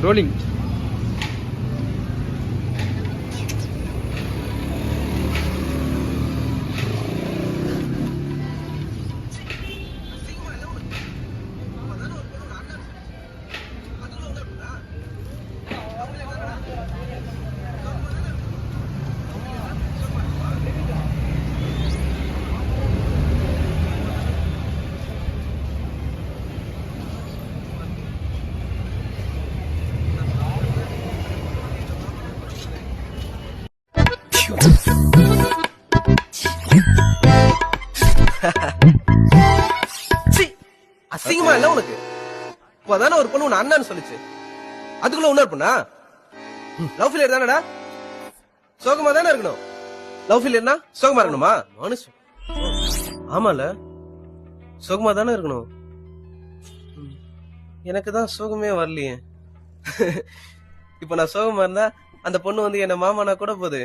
Rolling. அசிங்கமா இல்ல உனக்கு? இப்பதானே ஒரு பொண்ணு உன்னை அண்ணான்னு சொல்லிச்சு, அதுக்குள்ள இன்னொரு பொண்ணா? லவ் ஃபெயிலியர் தானடா? சோகமா தானே இருக்கணும். லவ் ஃபெயிலியர்னா சோகமா இருக்கணுமா? மனுஷன் ஆமால, சோகமா தானே இருக்கணும். எனக்கு தான் சோகமே வரலையே. இப்ப நான் சோகமா இருந்தா அந்த பொண்ணு வந்து என்ன மாமானா கூட போகுது.